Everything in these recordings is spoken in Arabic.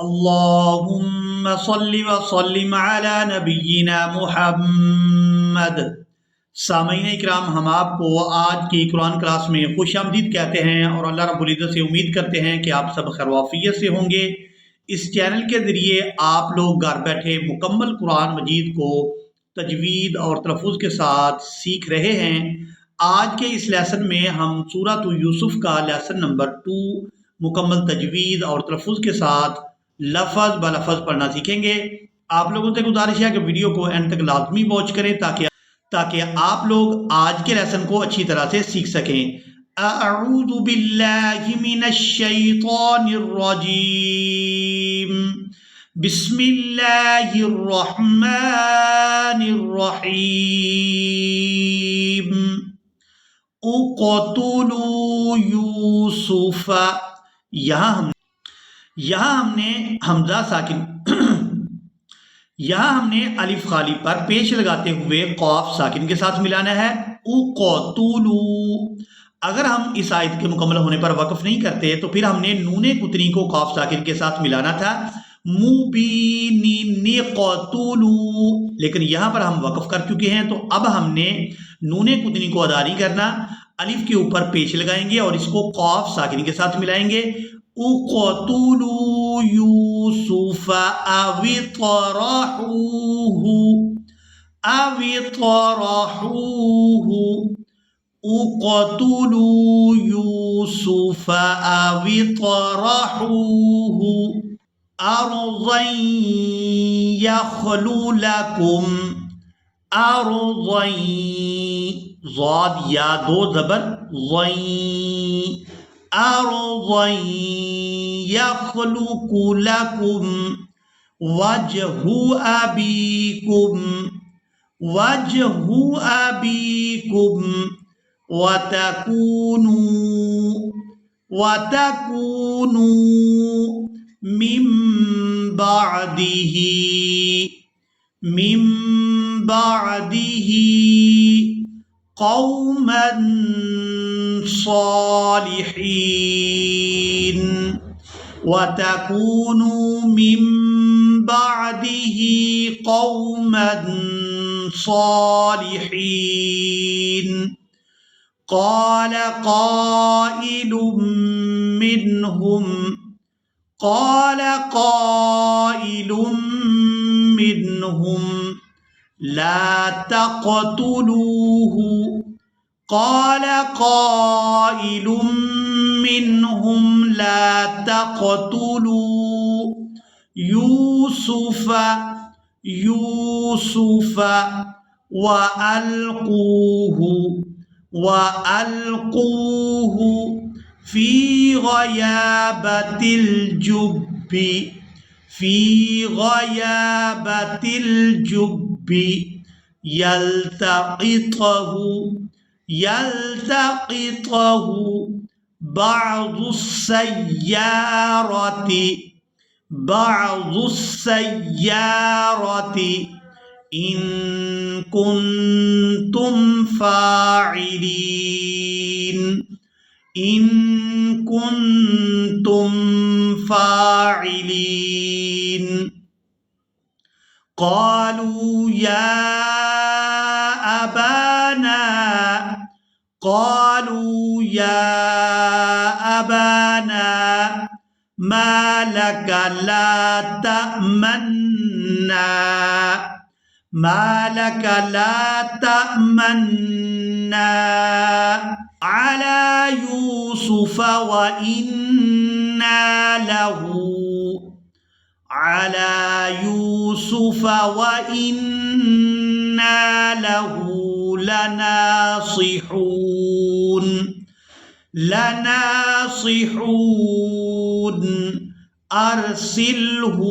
اللہم صلی وسلم علی نبینا محمد۔ سامعین اکرام، ہم آپ کو آج کی قرآن کلاس میں خوش آمدید کہتے ہیں اور اللہ رب العزت سے امید کرتے ہیں کہ آپ سب خیر و عافیت سے ہوں گے۔ اس چینل کے ذریعے آپ لوگ گھر بیٹھے مکمل قرآن مجید کو تجوید اور تلفظ کے ساتھ سیکھ رہے ہیں۔ آج کے اس لیسن میں ہم سورۃ یوسف کا لیسن نمبر 2 مکمل تجوید اور تلفظ کے ساتھ لفظ بلفظ پڑھنا سیکھیں گے۔ آپ لوگوں سے گزارش ہے کہ ویڈیو کو اینڈ تک لازمی واچ کریں تاکہ آپ لوگ آج کے لیسن کو اچھی طرح سے سیکھ سکیں۔ اعوذ باللہ من الشیطان الرجیم، بسم اللہ الرحمن الرحیم۔ اقتلوا یوسف، یہاں ہم نے حمزہ ساکن یہاں ہم نے الف خالی پر پیش لگاتے ہوئے قاف ساکن کے ساتھ ملانا ہے۔ اقتلوا، اگر ہم اس آیت کے مکمل ہونے پر وقف نہیں کرتے تو پھر ہم نے نون قطنی کو قاف ساکن کے ساتھ ملانا تھا، مبین قتلوا، لیکن یہاں پر ہم وقف کر چکے ہیں تو اب ہم نے نون قطنی کو ادا نہیں کرنا، الف کے اوپر پیش لگائیں گے اور اس کو قاف ساکن کے ساتھ ملائیں گے۔ اقتلوا یوسف او اطرحوه، اقتلوا یوسف او اطرحوه ارضا یخل لکم، ارضا، ضاد یا دو زبر، ضین، ارضا یخلق لکم وجہ ابیکم، وجہ ابیکم وتکونوا من بعدہ قوما صالحین، وتكونوا من بعده قوما صالحين۔ قال قائل منهم لا تقتلوه، قال قائل منهم لا تقتلوا یوسف وألقوه في غيابة الجب يلتقطه بعض السيارة إن كنتم فاعلين۔ قالوا يا أبانا ما لك لا تأمنا على يوسف وإنا له لناصحون، أرسله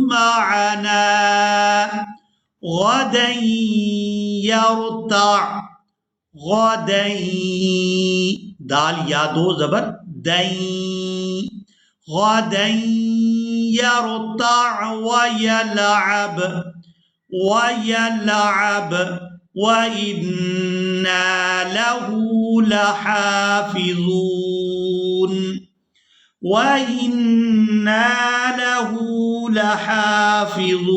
معنا غدا يرتع، دال یا دو زبر، دین، غدا يرتع ويلعب وإنا له لحافظون وإنا له لحافظون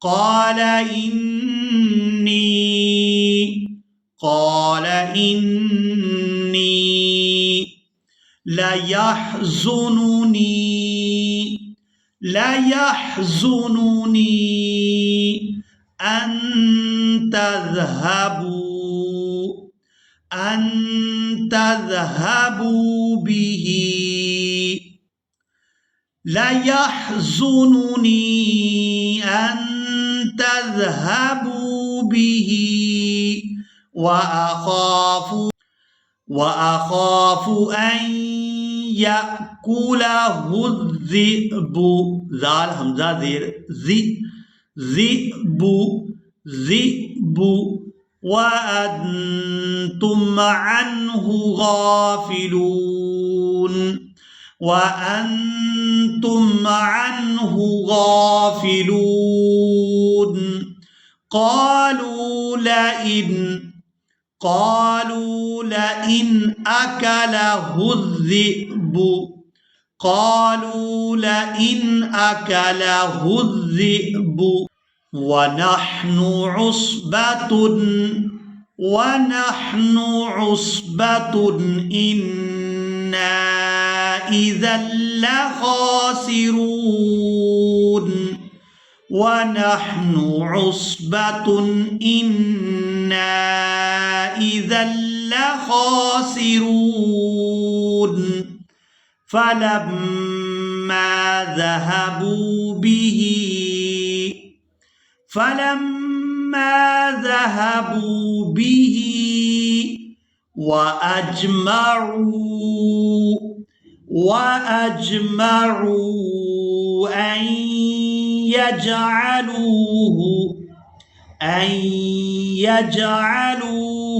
قال إني ليحزنني أن تذهبوا به ليحزنني أن تذهبوا به وأخاف أن يأكله الذئب ذال همزة زير ذئب وأنتم عنه غافلون قالوا لئن أكله الذئب ونحن عصبة إنا إذا لخاسرون فلما ذهبوا به وأجمعوا أن يجعلوه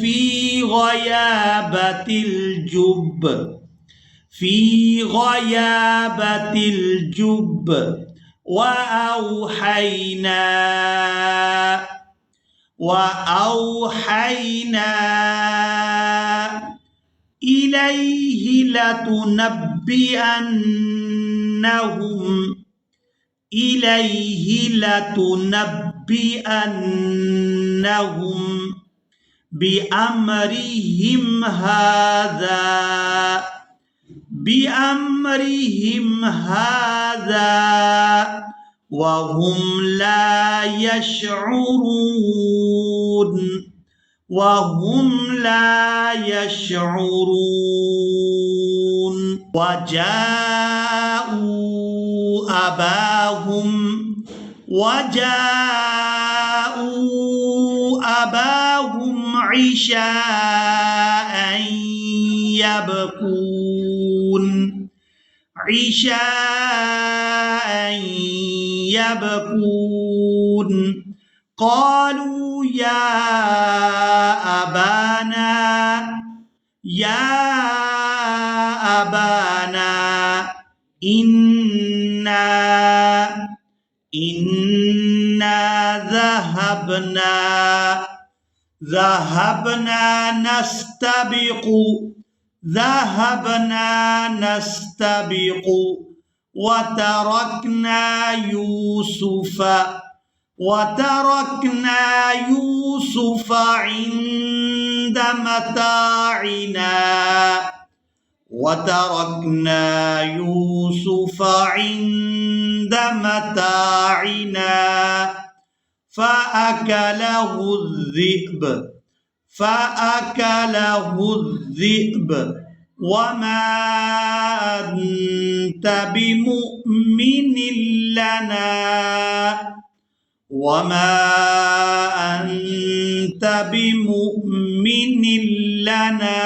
في غيابة الجب وأوحينا إليه لتنبئنهم بأمرهم هذا وهم لا يشعرون وجاءوا أباهم عشاء يبكون قالوا يا أبانا إنا ذهبنا نستبق وتركنا يوسف عند متاعنا فأكله الذئب وما أنت بمؤمن لنا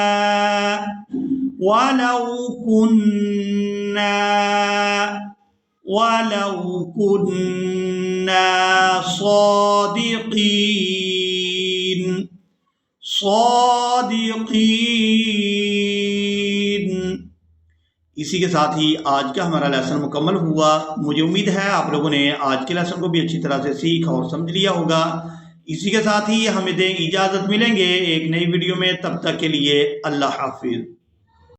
ولو كنا صادقين इसी के साथ ही आज का हमारा लेसन मुकम्मल हुआ। मुझे उम्मीद है आप लोगों ने आज के लेसन को भी अच्छी तरह से सीख और समझ लिया होगा। इसी के साथ ही हमें दें इजाज़त, मिलेंगे एक नई वीडियो में, तब तक के लिए अल्लाह हाफिज़।